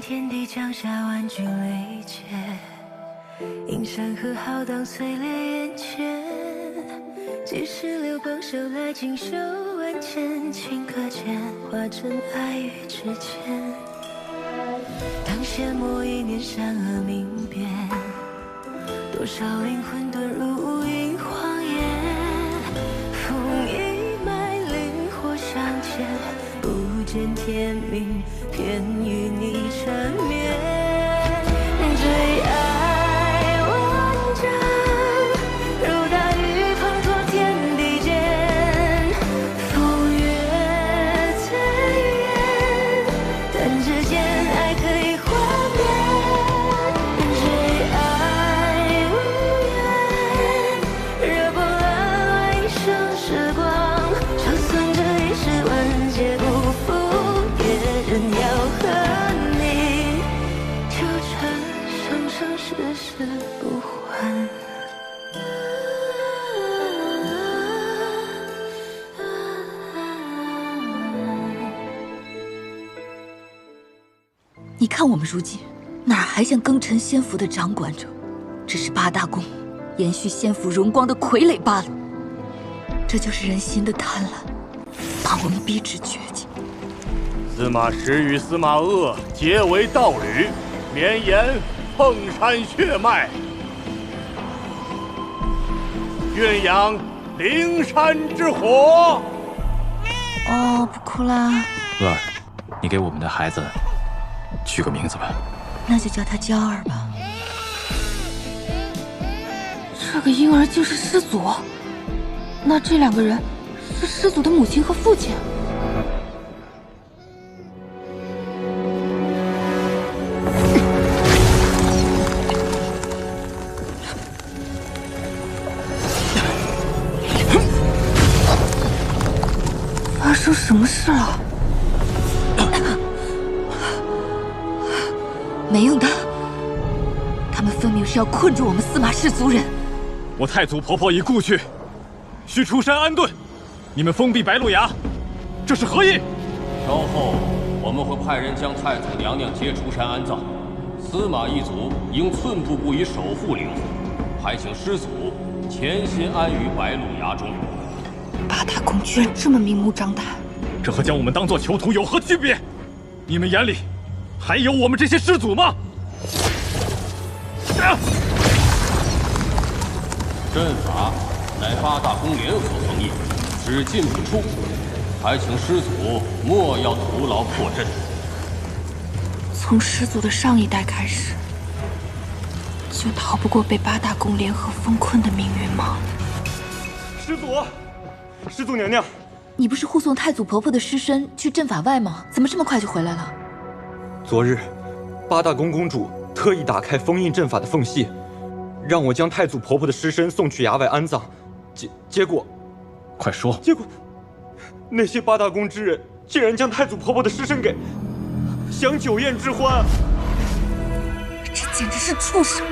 天地降下万军雷劫，映山河浩荡碎裂眼前。几时流光手来锦绣万千，顷刻间化成爱与之间。当阡陌一念善恶明辨，多少灵魂遁入无垠荒野。风一脉灵火相牵，不见天明，偏与你缠绵。最爱万丈，如大雨滂沱天地间。风月最远，弹指间爱可以幻灭。最爱无言，热波澜外一生时光，就算这一世万劫不复，也仍要和你纠缠生生世世不还。你看我们如今哪儿还像庚辰仙符的掌管者，只是八大宫延续仙符荣光的傀儡罢了。这就是人心的贪婪，把我们逼至绝境。司马师与司马鄂结为道侣，绵延凤山血脉，鸳鸯灵山之火。哦，不哭啦，鄂儿，你给我们的孩子取个名字吧。那就叫他娇儿吧。这个婴儿竟是师祖，那这两个人是师祖的母亲和父亲。发生什么事了？没用的，他们分明是要困住我们司马氏族人。我太祖婆婆已故去，需出山安顿，你们封闭白鹿崖，这是何意？稍后我们会派人将太祖娘娘接出山安葬，司马一族应寸步不移守护灵火，还请师祖潜心安于白鹿崖中。八大宫居然这么明目张胆，这和将我们当作囚徒有何区别？你们眼里还有我们这些师祖吗？阵法乃八大宫联合封印，只进不出，还请师祖莫要徒劳破阵。从师祖的上一代开始，就逃不过被八大宫联合封困的命运吗？师祖，师祖娘娘，你不是护送太祖婆婆的尸身去阵法外吗？怎么这么快就回来了？昨日八大宫公主特意打开封印阵法的缝隙，让我将太祖婆婆的尸身送去崖外安葬。结果，快说！结果，那些八大宫之人竟然将太祖婆婆的尸身给享酒宴之欢。这简直是畜生！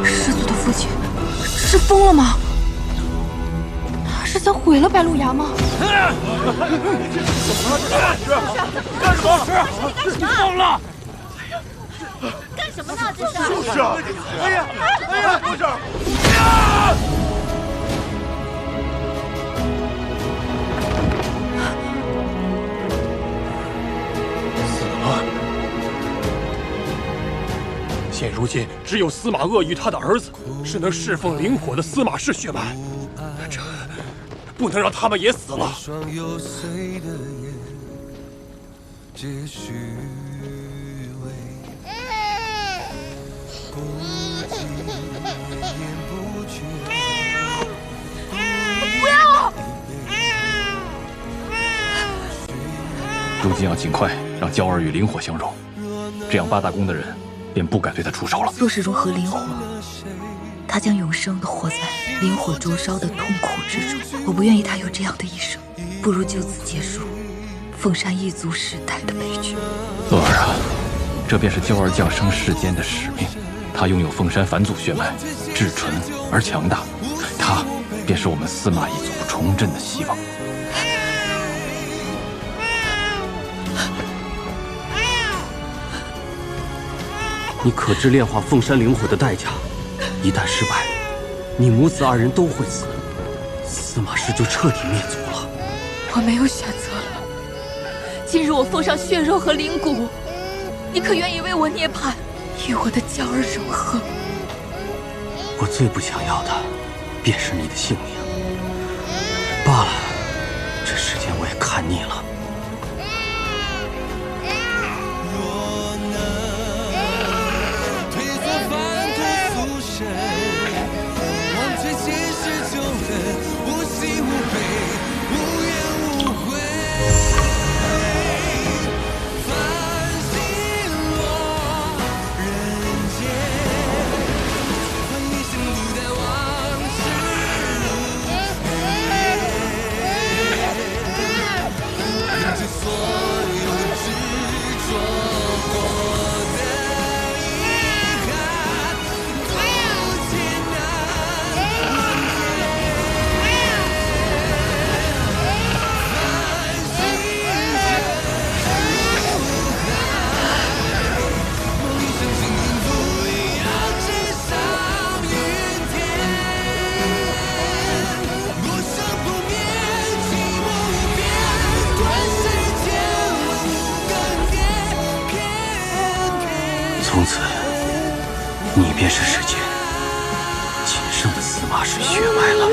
师祖的父亲是疯了吗？他是想毁了白鹿崖吗？干什么？你疯了！干什么呢？这是！就是啊！哎呀，不是！死了。现如今，只有司马鄂与他的儿子是能侍奉灵火的司马氏血脉，这不能让他们也死了。不要！如今要尽快让娇儿与灵火相融，这样八大宫的人便不敢对他出手了。若是融合灵火，他将永生的活在灵火灼烧的痛苦之中。我不愿意他有这样的一生，不如就此结束凤山一族世代的悲剧。乐儿啊，这便是娇儿降生世间的使命。他拥有凤山返祖血脉，至纯而强大，他便是我们司马一族重振的希望。你可知炼化凤山灵火的代价？一旦失败，你母子二人都会死，司马氏就彻底灭族了。我没有选择了。今日我奉上血肉和灵骨，你可愿意为我涅槃，与我的娇儿融合？我最不想要的，便是你的性命。罢了，这世间我也看腻了。从此，你便是世间仅剩的司马氏血脉了。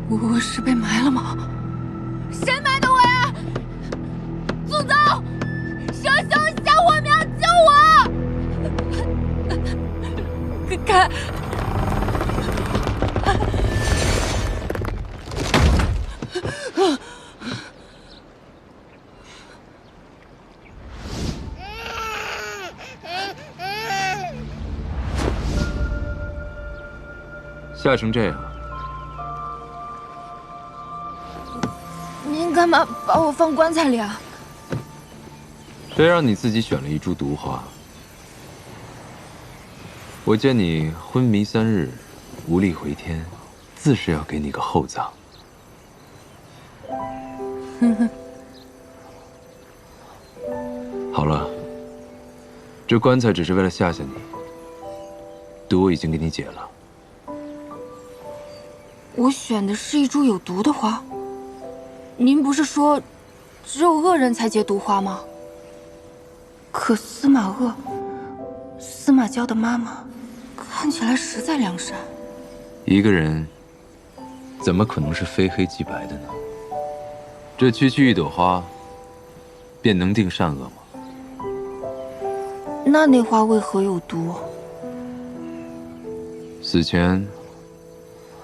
我是被埋了吗？谁埋的我呀？祖宗，圣兄下火苗救我！开！吓成这样，您干嘛把我放棺材里啊？谁让你自己选了一株毒花？我见你昏迷3日，无力回天，自是要给你个厚葬。好了，这棺材只是为了吓吓你，毒我已经给你解了。我选的是一株有毒的花。您不是说只有恶人才结毒花吗？可司马鄂，司马娇的妈妈，看起来实在良善。一个人怎么可能是非黑即白的呢？这区区一朵花，便能定善恶吗？那花为何有毒？死前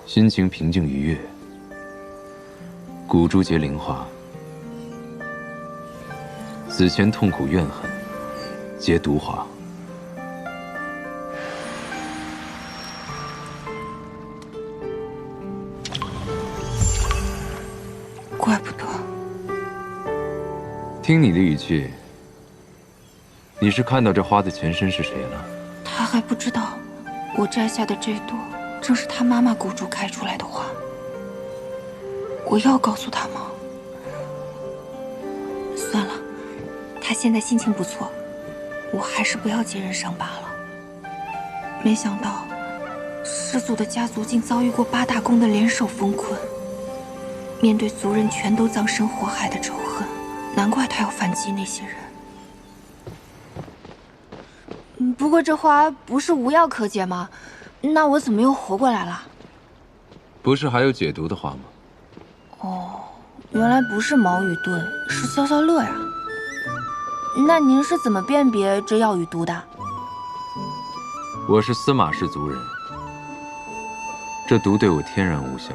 心情平静愉悦，骨珠结灵花；死前痛苦怨恨，结毒花。怪不得。听你的语气，你是看到这花的前身是谁了？他还不知道，我摘下的这朵正是他妈妈骨珠开出来的花。我要告诉他吗？算了，他现在心情不错，我还是不要接人伤疤了。没想到，师祖的家族竟遭遇过8大公的联手封困，面对族人全都葬身火海的仇恨，难怪他要反击那些人。不过这花不是无药可解吗？那我怎么又活过来了？不是还有解毒的花吗？哦，原来不是毛与盾，是消消乐呀。那您是怎么辨别这药与毒的？我是司马氏族人，这毒对我天然无效，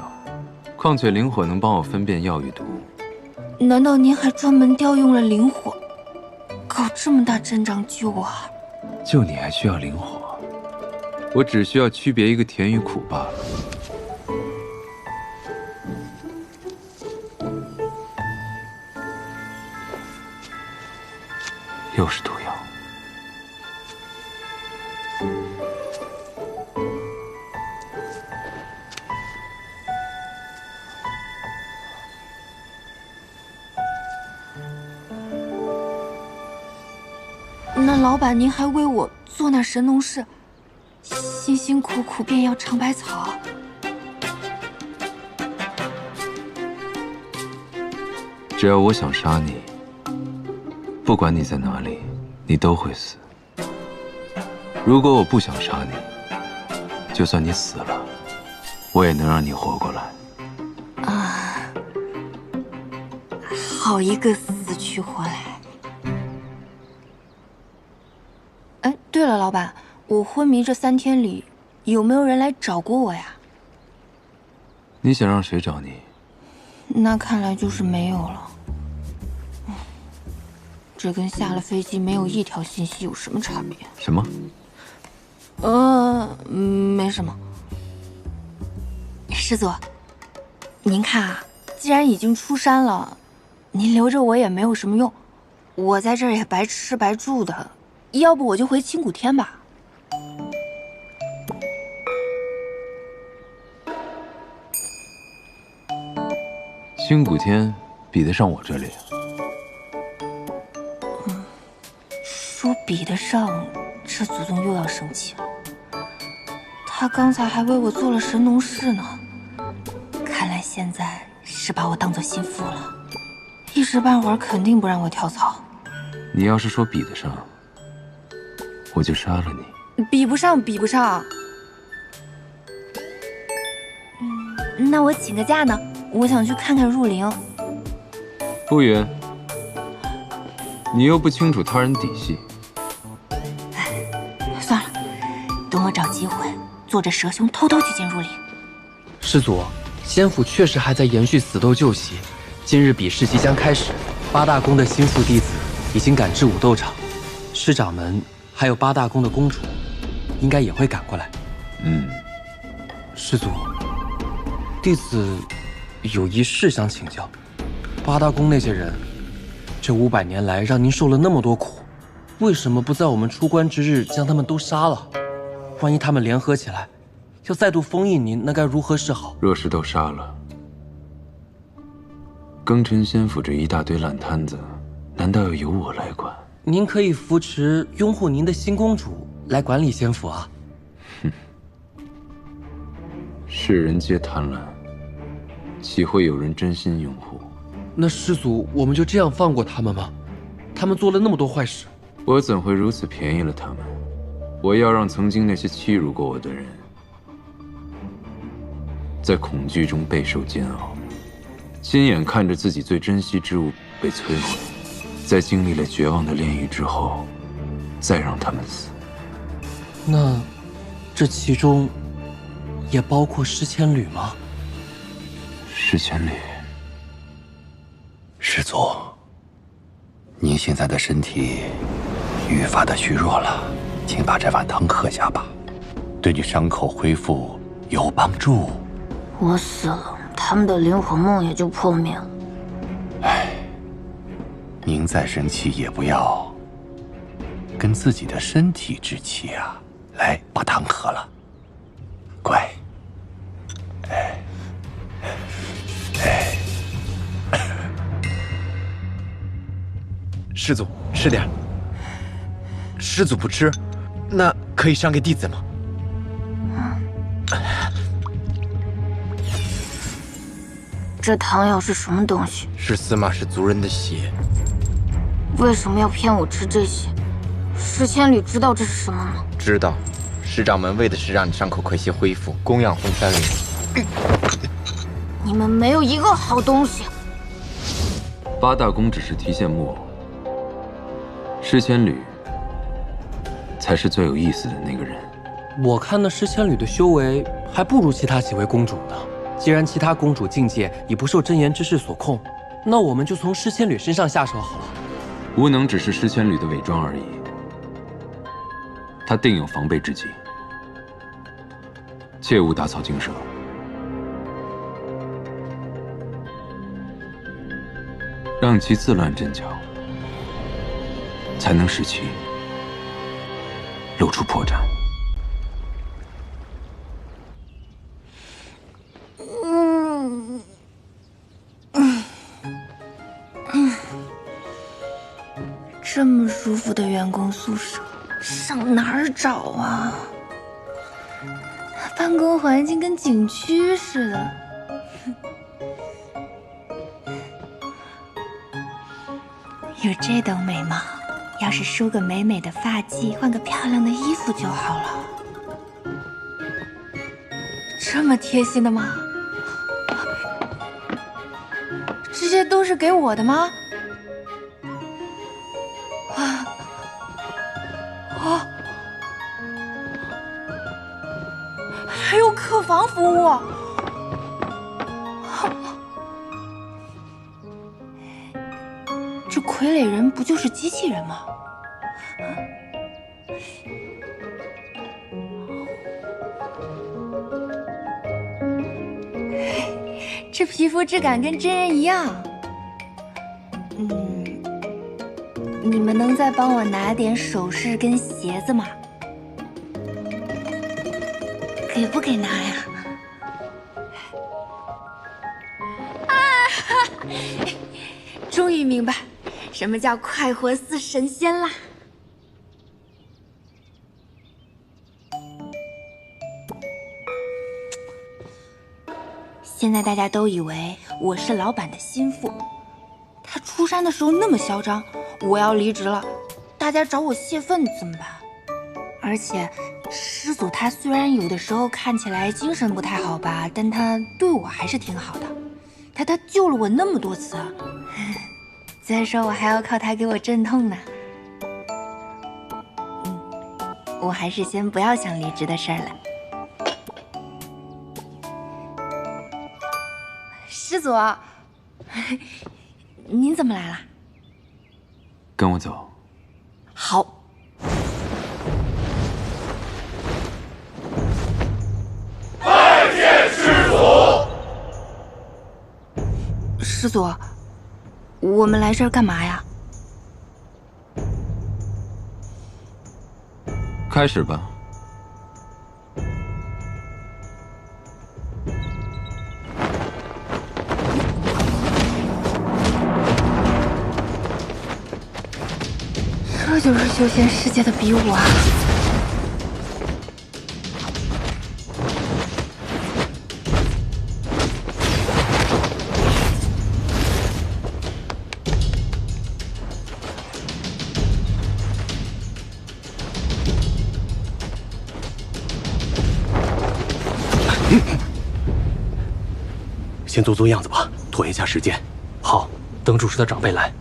况且灵火能帮我分辨药与毒，难道您还专门调用了灵火，搞这么大阵仗救我啊？救你还需要灵火？我只需要区别一个甜与苦罢了。又是毒药。那老板，您还为我做那神农氏，辛辛苦苦便要尝百草。只要我想杀你，不管你在哪里，你都会死。如果我不想杀你，就算你死了，我也能让你活过来。啊，好一个死去活来！哎，对了，老板，我昏迷这3天里，有没有人来找过我呀？你想让谁找你？那看来就是没有了。这跟下了飞机没有一条信息有什么差别？什么？没什么。师祖，您看啊，既然已经出山了，您留着我也没有什么用，我在这儿也白吃白住的，要不我就回青谷天吧。青谷天比得上我这里？说比得上，这祖宗又要生气了。他刚才还为我做了神农氏呢，看来现在是把我当做心腹了，一时半会儿肯定不让我跳槽。你要是说比得上，我就杀了你。比不上，比不上。那我请个假呢，我想去看看入灵。不远，你又不清楚他人底细。算了，等我找机会，坐着蛇兄偷偷去见入灵。师祖，仙府确实还在延续死斗旧习。今日比试即将开始，8大宫的新宿弟子已经赶至武斗场，师掌门还有8大宫的公主，应该也会赶过来。师祖，弟子有一事想请教。8大宫那些人，这500年来让您受了那么多苦，为什么不在我们出关之日将他们都杀了？万一他们联合起来，要再度封印您，那该如何是好？若是都杀了，庚辰仙府这一大堆烂摊子，难道要由我来管？您可以扶持拥护您的新公主来管理仙府啊。哼，世人皆贪婪，岂会有人真心拥护？那师祖，我们就这样放过他们吗？他们做了那么多坏事，我怎会如此便宜了他们？我要让曾经那些欺辱过我的人，在恐惧中备受煎熬，亲眼看着自己最珍惜之物被摧毁，在经历了绝望的炼狱之后，再让他们死。那这其中也包括施千旅吗？施千旅。师祖，您现在的身体愈发的虚弱了，请把这碗汤喝下吧，对你伤口恢复有帮助。我死了，他们的灵火梦也就破灭了。唉，您再生气也不要跟自己的身体置气啊！来，把汤喝了，乖。师祖，吃点。师祖不吃，那可以赏给弟子吗？这汤药是什么东西？是司马氏族人的血。为什么要骗我吃这些？施千旅知道这是什么吗？知道，师掌门为的是让你伤口快些恢复，供养封山灵。你们没有一个好东西。8大宫只是提线木偶，施千旅才是最有意思的那个人。我看那施千旅的修为还不如其他几位公主呢。既然其他公主境界已不受真言之事所控，那我们就从诗千缕身上下手好了。无能只是诗千缕的伪装而已，他定有防备之计，切勿打草惊蛇。让其自乱阵脚，才能使其露出破绽。这么舒服的员工宿舍，上哪儿找啊？办公环境跟景区似的。有这等美貌，要是梳个美美的发髻，换个漂亮的衣服就好了。这么贴心的吗？这些都是给我的吗？还有客房服务，这傀儡人不就是机器人吗？这皮肤质感跟真人一样。你们能再帮我拿点首饰跟鞋子吗？给不给拿呀？终于明白什么叫快活似神仙啦！现在大家都以为我是老板的心腹，他出山的时候那么嚣张，我要离职了，大家找我泄愤怎么办？而且师祖他虽然有的时候看起来精神不太好吧，但他对我还是挺好的，他救了我那么多次，再说我还要靠他给我镇痛呢。我还是先不要想离职的事儿了。师祖，您怎么来了？跟我走。好。拜见师祖。师祖，我们来这儿干嘛呀？开始吧。这就是修仙世界的比武啊！先做做样子吧，拖延下时间。好，等主事的长辈来。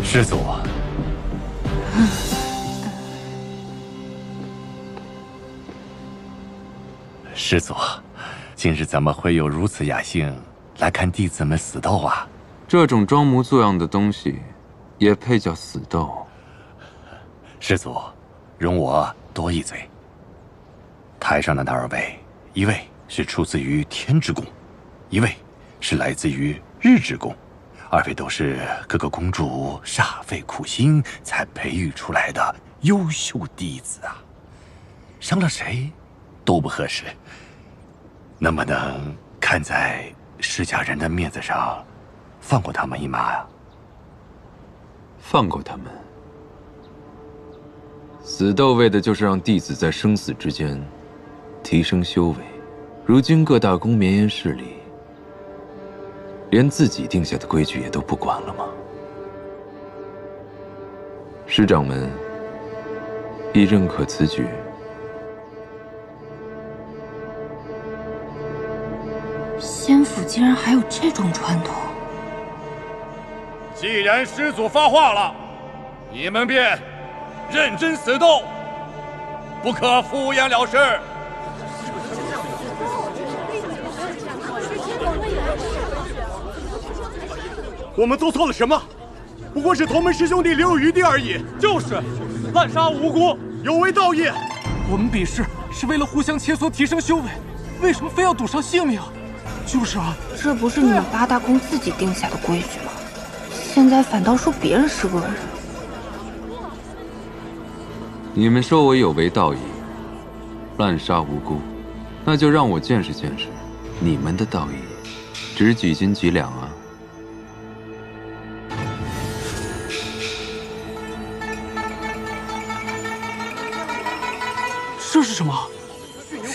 师祖，师祖，今日怎么会有如此雅兴来看弟子们死斗啊？这种装模作样的东西，也配叫死斗？师祖，容我多一嘴。台上的那2位，一位是出自于天之宫，一位是来自于日之宫。2位都是各个公主煞费苦心才培育出来的优秀弟子啊，伤了谁都不合适。能不能看在施家人的面子上，放过他们一马呀？放过他们？死斗为的就是让弟子在生死之间提升修为。如今各大宫绵延势力，连自己定下的规矩也都不管了吗？师掌门亦认可此举？府竟然还有这种传统。既然师祖发话了，你们便认真死斗，不可敷衍了事。我们做错了什么？不过是同门师兄弟留有余地而已。就是，滥杀无辜，有违道义。我们比试是为了互相切磋，提升修为，为什么非要赌上性命？就是啊，这不是你们八大宫自己定下的规矩吗？现在反倒说别人是恶人。你们说我有违道义，滥杀无辜，那就让我见识见识你们的道义值几斤几两啊！这是什么？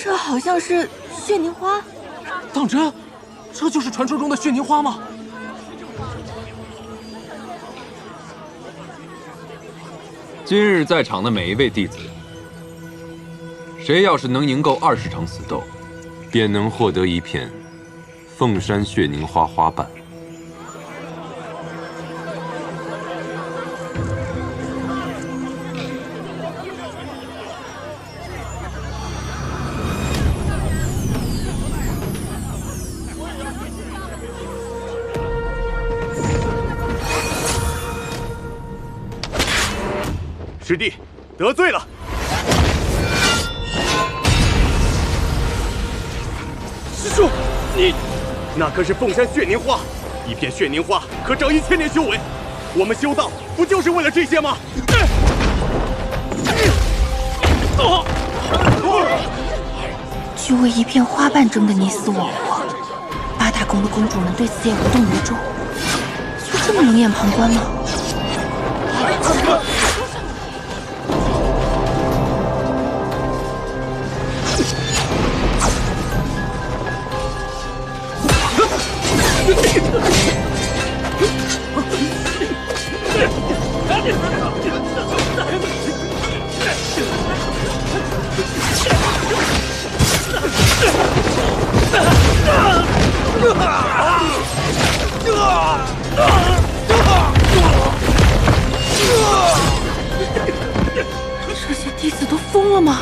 这好像是血凝花。当真？这就是传说中的血凝花吗？今日在场的每一位弟子，谁要是能赢够20场死斗，便能获得一片凤山血凝花花瓣。师弟，得罪了。师兄，你那可是凤山血凝花，一片血凝花可长1000年修为。我们修道不就是为了这些吗？就为一片花瓣争得你死我活，八大宫的公主们对此也无动于衷，就这么冷眼旁观吗？这些弟子都疯了吗？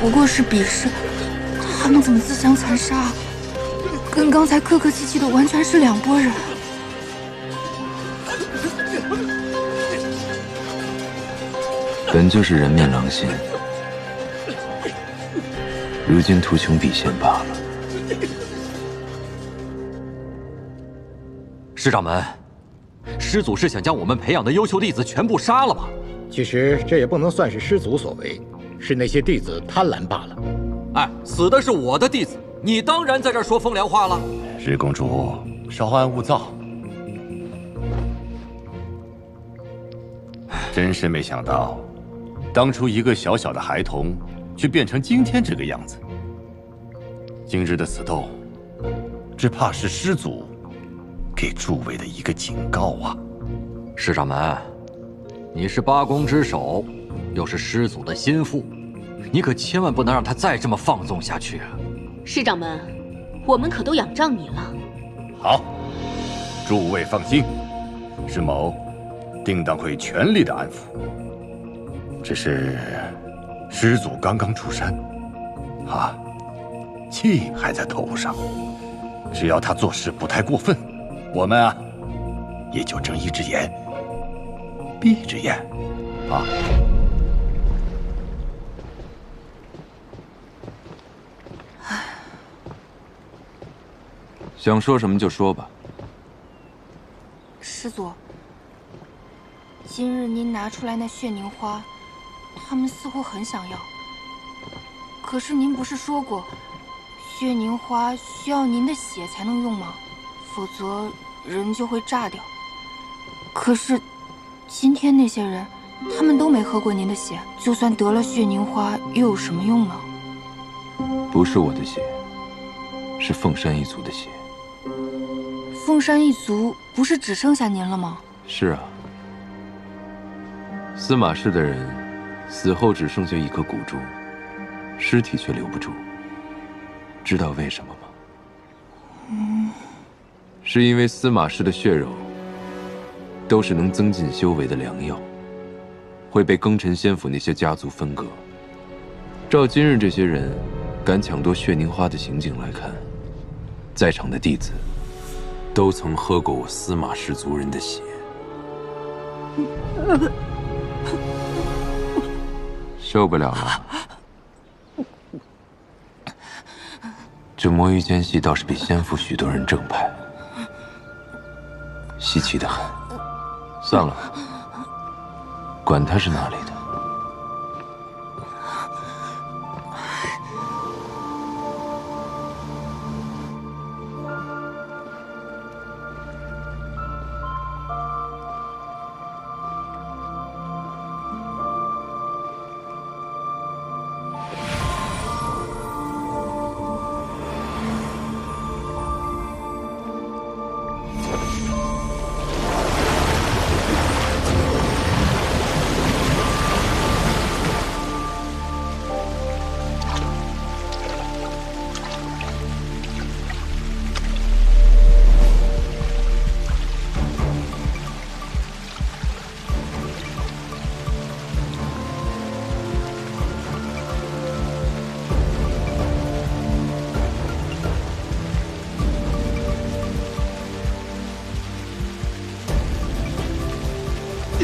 不过是比试，他们怎么自相残杀？跟刚才客客气气的完全是两拨人。本就是人面狼心，如今图穷匕见罢了。师掌门，师祖是想将我们培养的优秀弟子全部杀了吗？其实这也不能算是师祖所为，是那些弟子贪婪罢了。哎，死的是我的弟子，你当然在这儿说风凉话了。石公主，稍安勿躁。真是没想到，当初一个小小的孩童，却变成今天这个样子。今日的死斗，只怕是师祖给诸位的一个警告啊！师掌门，你是八宫之首，又是师祖的心腹，你可千万不能让他再这么放纵下去啊！师掌门，我们可都仰仗你了。好，诸位放心，师某定当会全力的安抚。只是师祖刚刚出山，气还在头上，只要他做事不太过分，我们也就睁一只眼闭一只眼啊。想说什么就说吧。师祖，今日您拿出来那血凝花，他们似乎很想要。可是您不是说过，血凝花需要您的血才能用吗？否则人就会炸掉。可是今天那些人，他们都没喝过您的血，就算得了血凝花，又有什么用呢？不是我的血，是凤山一族的血。凤山一族不是只剩下您了吗？是啊，司马氏的人死后只剩下一颗骨珠，尸体却留不住。知道为什么吗？是因为司马氏的血肉都是能增进修为的良药，会被庚辰仙府那些家族分割。照今日这些人敢抢夺血凝花的行径来看，在场的弟子都曾喝过我司马氏族人的血。受不了了。这魔域间隙倒是比仙府许多人正派，稀奇的很。算了，管他是哪里的。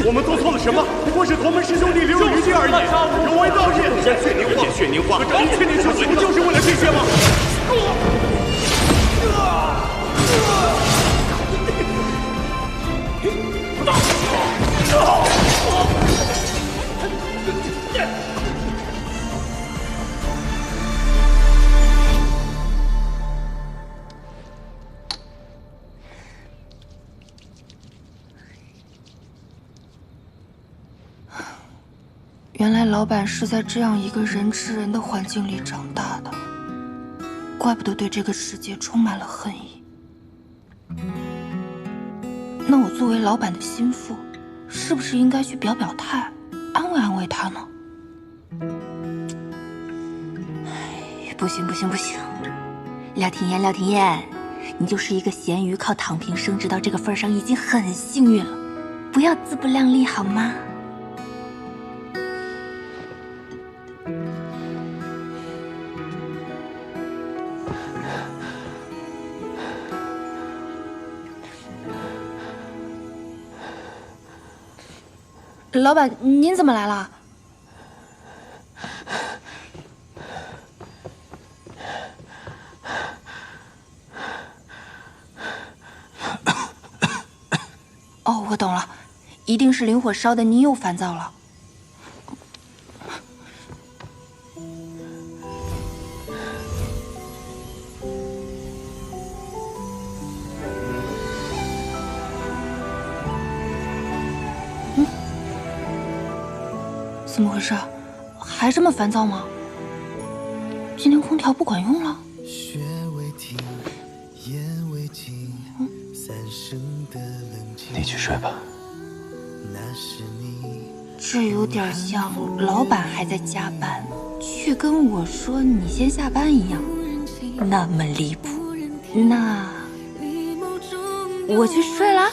我们做错了什么？不过是同门师兄弟留有余地而已。有违道义，血凝花，一千年修行不就是为了这些吗？原来老板是在这样一个人吃人的环境里长大的，怪不得对这个世界充满了恨意。那我作为老板的心腹，是不是应该去表表态，安慰安慰他呢？不行不行不行，廖廷艳廖廷艳，你就是一个咸鱼，靠躺平升职到这个份上已经很幸运了，不要自不量力好吗？老板，您怎么来了？哦，我懂了，一定是灵火烧的您又烦躁了。怎么回事？还这么烦躁吗？今天空调不管用了？你去睡吧。这有点像老板还在加班，却跟我说你先下班一样，那么离谱。那我去睡了。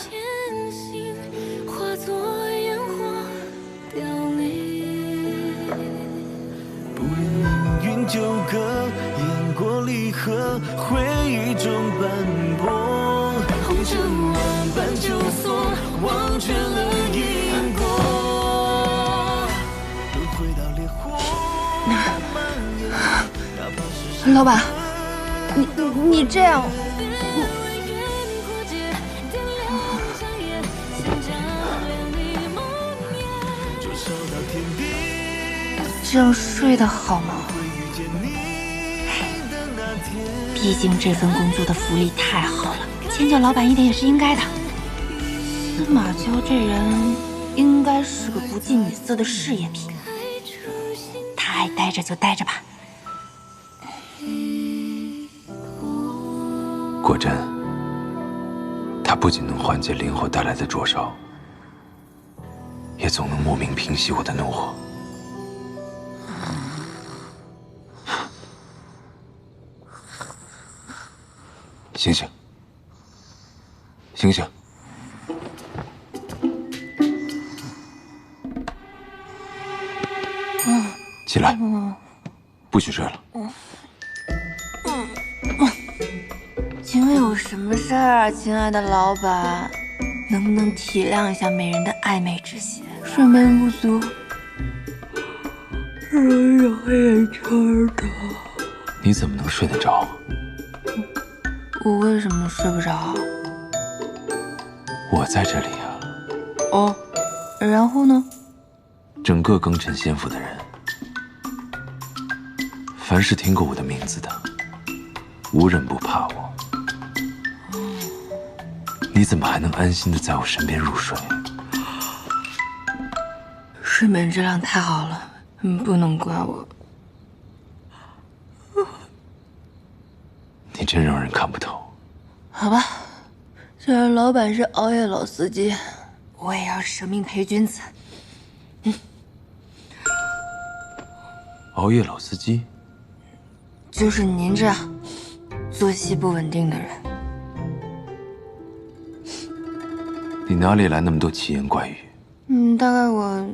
纠葛，因果离合，回忆中斑驳，红尘万般纠索，忘却了因果。轮回到烈火，老板，你这样，这样睡得好吗？毕竟这份工作的福利太好了，迁就老板一点也是应该的。司马娇这人应该是个不近女色的事业品，他爱待着就待着吧。果真，他不仅能缓解灵火带来的灼烧，也总能莫名平息我的怒火。醒醒，醒醒！起来，不许睡了。请问有什么事儿啊，亲爱的老板？能不能体谅一下美人的暧昧之心？睡眠不足，容易黑眼圈的。你怎么能睡得着？我为什么睡不着？我在这里啊。哦，然后呢？整个庚辰仙府的人，凡是听过我的名字的，无人不怕我。你怎么还能安心的在我身边入睡？睡眠质量太好了，不能怪我。你真让人看不透。好吧，虽然老板是熬夜老司机，我也要舍命陪君子。熬夜老司机？就是您这样作息不稳定的人。你哪里来那么多奇言怪语？大概我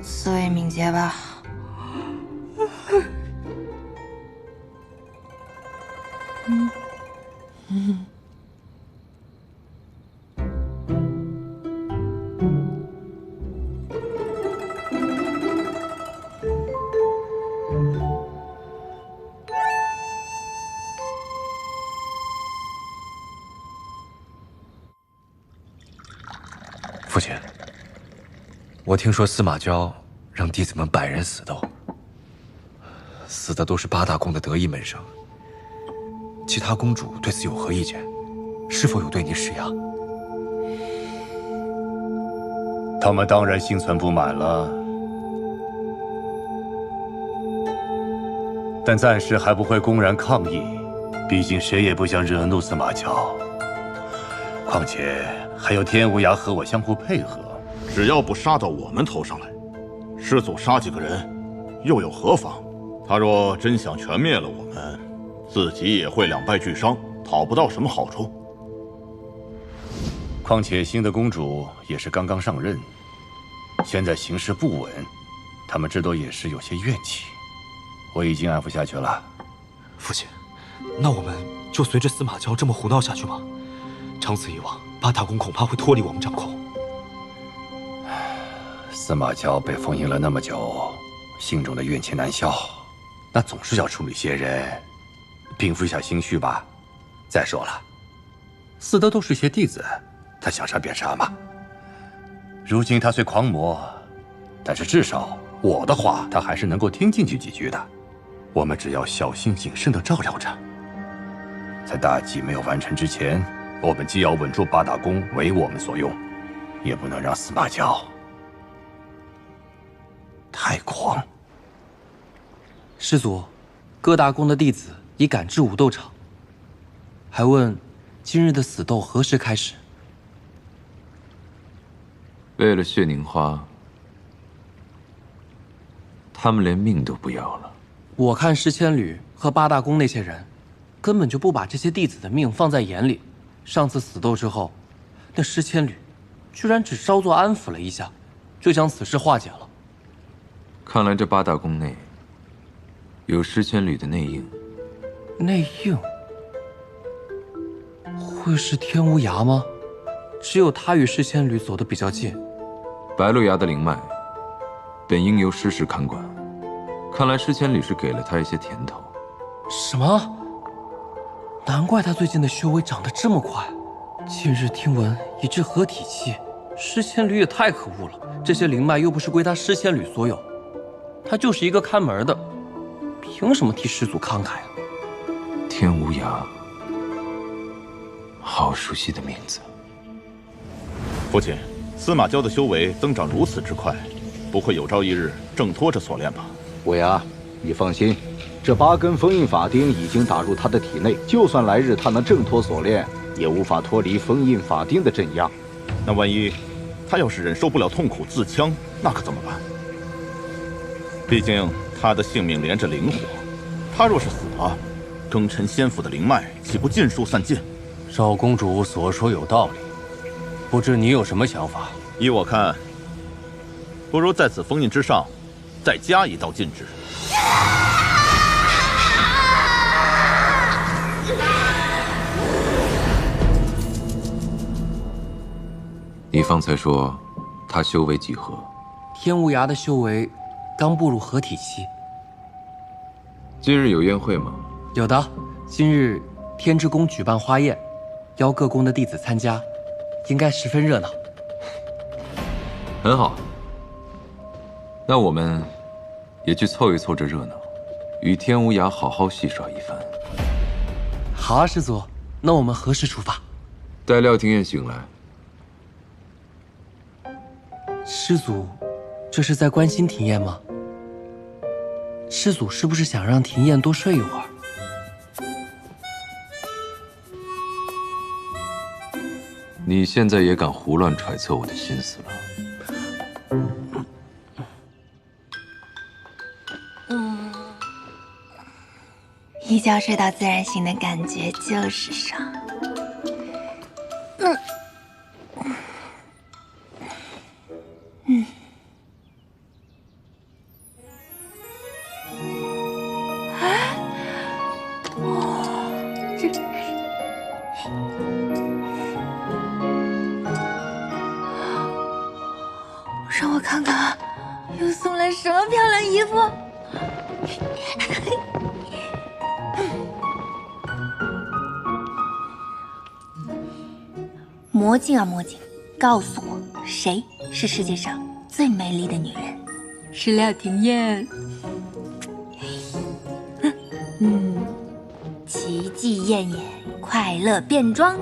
思维敏捷吧。父亲，我听说司马昭让弟子们100人死斗，死的都是8大宫的得意门生。其他公主对此有何意见？是否有对你施压？他们当然心存不满了，但暂时还不会公然抗议，毕竟谁也不想惹怒司马昭。况且还有天无涯和我相互配合，只要不杀到我们头上来，师祖杀几个人又有何妨？他若真想全灭了我们，自己也会两败俱伤，讨不到什么好处。况且新的公主也是刚刚上任，现在形势不稳，他们这都也是有些怨气。我已经安抚下去了。父亲，那我们就随着司马昭这么胡闹下去吗？长此以往，8大宫恐怕会脱离我们掌控。司马昭被封印了那么久，心中的怨气难消，那总是要处理些人，平复一下心绪吧。再说了，死的都是些弟子，他想杀便杀嘛。如今他虽狂魔，但是至少我的话他还是能够听进去几句的。我们只要小心谨慎地照料着，在大计没有完成之前，我们既要稳住8大宫为我们所用，也不能让司马昭太狂。师祖，各大宫的弟子已赶至武斗场，还问今日的死斗何时开始？为了血凝花，他们连命都不要了。我看诗千旅和8大宫那些人，根本就不把这些弟子的命放在眼里。上次死斗之后，那诗千旅居然只稍作安抚了一下，就将此事化解了。看来这8大宫内有诗千旅的内应。内应？会是天无涯吗？只有他与诗千旅走得比较近。白鹿崖的灵脉本应由诗氏看管，看来诗千旅是给了他一些甜头。什么？难怪他最近的修为长得这么快。近日听闻已至合体期，诗千旅也太可恶了。这些灵脉又不是归他诗千旅所有，他就是一个看门的，凭什么替师祖慷慨啊？天无涯，好熟悉的名字。父亲，司马昭的修为增长如此之快，不会有朝一日挣脱这锁链吧？无涯，你放心，这8根封印法钉已经打入他的体内，就算来日他能挣脱锁链，也无法脱离封印法钉的镇压。那万一他要是忍受不了痛苦自枪，那可怎么办？毕竟他的性命连着灵火，他若是死了，庚辰仙府的灵脉岂不尽数散尽？少公主所说有道理，不知你有什么想法？依我看，不如在此封印之上再加一道禁制。你方才说他修为几何？天无涯的修为刚步入合体期。今日有宴会吗？有的，今日天之宫举办花宴，邀各宫的弟子参加，应该十分热闹。很好，那我们也去凑一凑这热闹，与天无涯好好戏耍一番。好啊，师祖，那我们何时出发？待廖廷彦醒来。师祖，这是在关心廷彦吗？师祖是不是想让廷彦多睡一会儿？你现在也敢胡乱揣测我的心思了？一觉睡到自然醒的感觉就是爽。让我看看，又送来什么漂亮衣服？魔镜啊魔镜，告诉我，谁是世界上最美丽的女人？是廖廷彦。奇迹艳艳，快乐变装。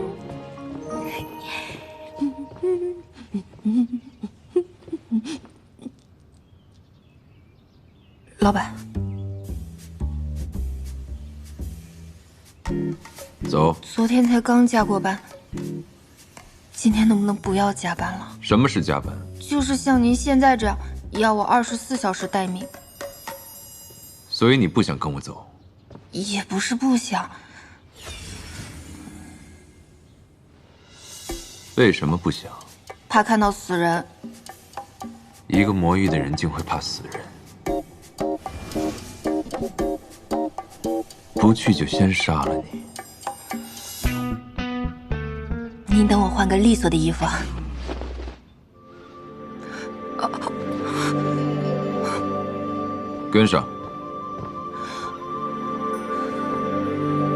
老板，走。昨天才刚加过班，今天能不能不要加班了？什么是加班？就是像您现在这样，要我24小时待命。所以你不想跟我走？也不是不想。为什么不想？怕看到死人。一个魔域的人竟会怕死人？不去就先杀了你。您等我换个利索的衣服。跟上。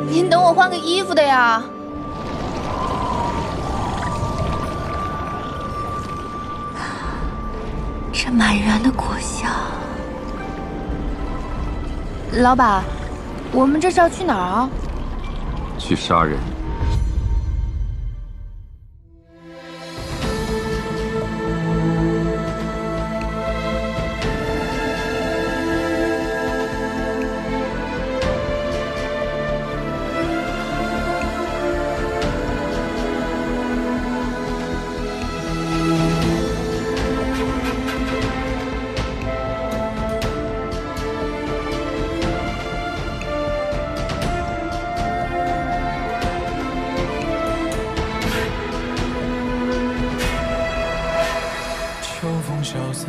您等我换个衣服的呀。这满园的果香。老板，我们这是要去哪儿啊？去杀人。萧瑟，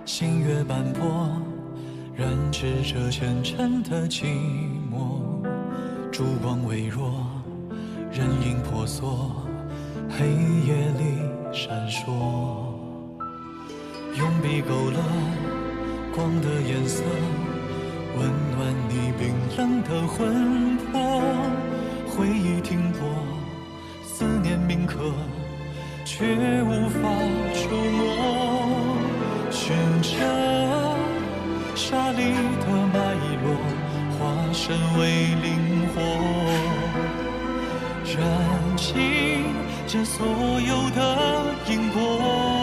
星月斑驳，染指这前尘的寂寞。烛光微弱，人影婆娑，黑夜里闪烁。用笔勾勒光的颜色，温暖你冰冷的魂魄。回忆停泊，思念铭刻，却无法触摸。寻着沙砾的脉络，化身为灵火，燃尽这所有的因果。